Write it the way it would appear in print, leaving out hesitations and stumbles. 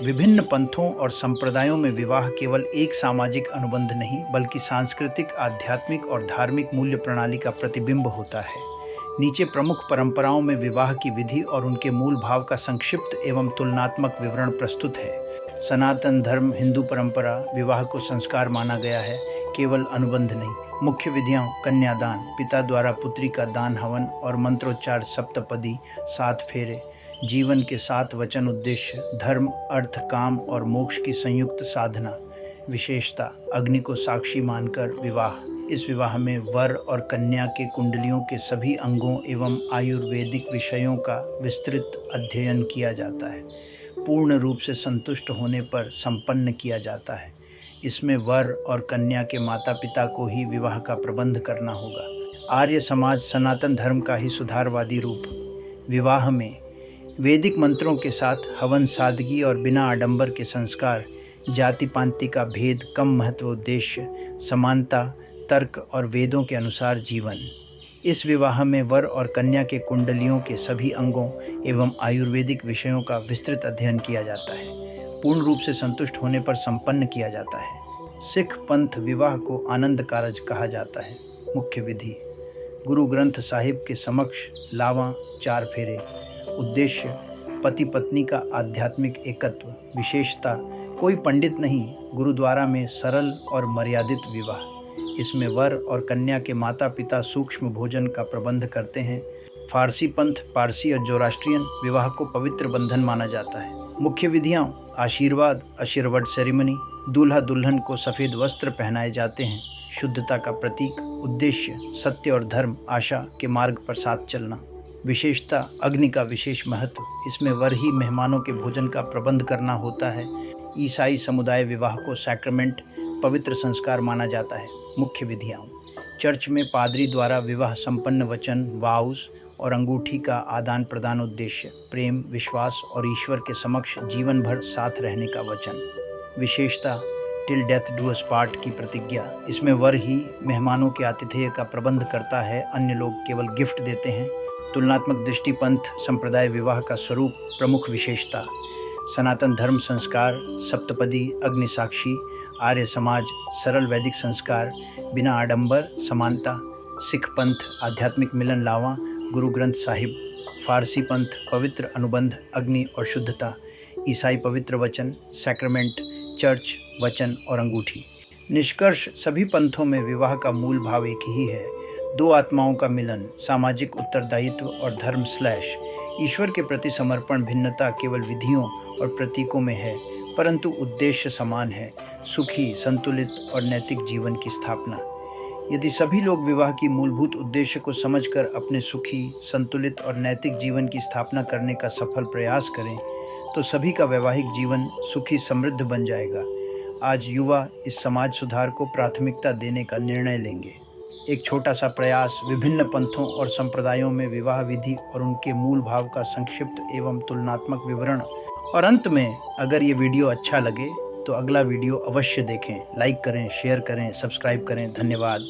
विभिन्न पंथों और संप्रदायों में विवाह केवल एक सामाजिक अनुबंध नहीं, बल्कि सांस्कृतिक, आध्यात्मिक और धार्मिक मूल्य प्रणाली का प्रतिबिंब होता है। नीचे प्रमुख परंपराओं में विवाह की विधि और उनके मूल भाव का संक्षिप्त एवं तुलनात्मक विवरण प्रस्तुत है। सनातन धर्म हिंदू परंपरा विवाह को संस्कार माना गया है, केवल अनुबंध नहीं। मुख्य विधियां कन्यादान, पिता द्वारा पुत्री का दान हवन और मंत्रोच्चार, सप्तपदी, 7 फेरे, जीवन के 7 वचन उद्देश्य, धर्म, अर्थ, काम और मोक्ष की संयुक्त साधना। विशेषता, अग्नि को साक्षी मानकर विवाह। इस विवाह में वर और कन्या के कुंडलियों के सभी अंगों एवं आयुर्वेदिक विषयों का विस्तृत अध्ययन किया जाता है। पूर्ण रूप से संतुष्ट होने पर संपन्न किया जाता है। इसमें वर और कन्या के माता पिता को ही विवाह का प्रबंध करना होगा। आर्य समाज सनातन धर्म का ही सुधारवादी रूप। विवाह में वैदिक मंत्रों के साथ हवन, सादगी और बिना आडंबर के संस्कार, जाति पांति का भेद, कम महत्व उद्देश्य, समानता, तर्क और वेदों के अनुसार जीवन। इस विवाह में वर और कन्या के कुंडलियों के सभी अंगों एवं आयुर्वेदिक विषयों का विस्तृत अध्ययन किया जाता है। पूर्ण रूप से संतुष्ट होने पर संपन्न किया जाता है। सिख पंथ विवाह को आनंद कारज कहा जाता है। मुख्य विधि, गुरु ग्रंथ साहिब के समक्ष लावा, 4 फेरे। उद्देश्य, पति पत्नी का आध्यात्मिक एकत्व। विशेषता, कोई पंडित नहीं, गुरुद्वारा में सरल और मर्यादित विवाह। इसमें वर और कन्या के माता पिता सूक्ष्म भोजन का प्रबंध करते हैं। फारसी पंथ, पारसी और जोरास्ट्रियन विवाह को पवित्र बंधन माना जाता है। मुख्य विधियां आशीर्वाद, आशीर्वाद सेरेमनी, दूल्हा दुल्हन को सफ़ेद वस्त्र पहनाए जाते हैं, शुद्धता का प्रतीक। उद्देश्य, सत्य और धर्म, आशा के मार्ग पर साथ चलना। विशेषता, अग्नि का विशेष महत्व। इसमें वर ही मेहमानों के भोजन का प्रबंध करना होता है। ईसाई समुदाय विवाह को सैक्रेमेंट, पवित्र संस्कार माना जाता है। मुख्य विधियाँ, चर्च में पादरी द्वारा विवाह संपन्न वचन, वाउस और अंगूठी का आदान प्रदान। उद्देश्य, प्रेम, विश्वास और ईश्वर के समक्ष जीवन भर साथ रहने का वचन। विशेषता, till death do us part की प्रतिज्ञा। इसमें वर ही मेहमानों के आतिथ्य का प्रबंध करता है, अन्य लोग केवल गिफ्ट देते हैं। तुलनात्मक दृष्टि, पंथ संप्रदाय विवाह का स्वरूप। प्रमुख विशेषता, सनातन धर्म संस्कार, सप्तपदी, अग्नि साक्षी। आर्य समाज सरल वैदिक संस्कार, बिना आडंबर, समानता। सिख पंथ आध्यात्मिक मिलन, लावा, गुरु ग्रंथ साहिब। फारसी पंथ पवित्र अनुबंध, अग्नि और शुद्धता। ईसाई पवित्र वचन, सैक्रेमेंट, चर्च, वचन और अंगूठी। निष्कर्ष, सभी पंथों में विवाह का मूल भाव एक ही है, 2 आत्माओं का मिलन, सामाजिक उत्तरदायित्व और धर्म / ईश्वर के प्रति समर्पण। भिन्नता केवल विधियों और प्रतीकों में है, परंतु उद्देश्य समान है, सुखी, संतुलित और नैतिक जीवन की स्थापना। यदि सभी लोग विवाह की मूलभूत उद्देश्य को समझकर अपने सुखी, संतुलित और नैतिक जीवन की स्थापना करने का सफल प्रयास करें, तो सभी का वैवाहिक जीवन सुखी, समृद्ध बन जाएगा। आज युवा इस समाज सुधार को प्राथमिकता देने का निर्णय लेंगे। एक छोटा सा प्रयास, विभिन्न पंथों और संप्रदायों में विवाह विधि और उनके मूल भाव का संक्षिप्त एवं तुलनात्मक विवरण। और अंत में, अगर ये वीडियो अच्छा लगे तो अगला वीडियो अवश्य देखें, लाइक करें, शेयर करें, सब्सक्राइब करें। धन्यवाद।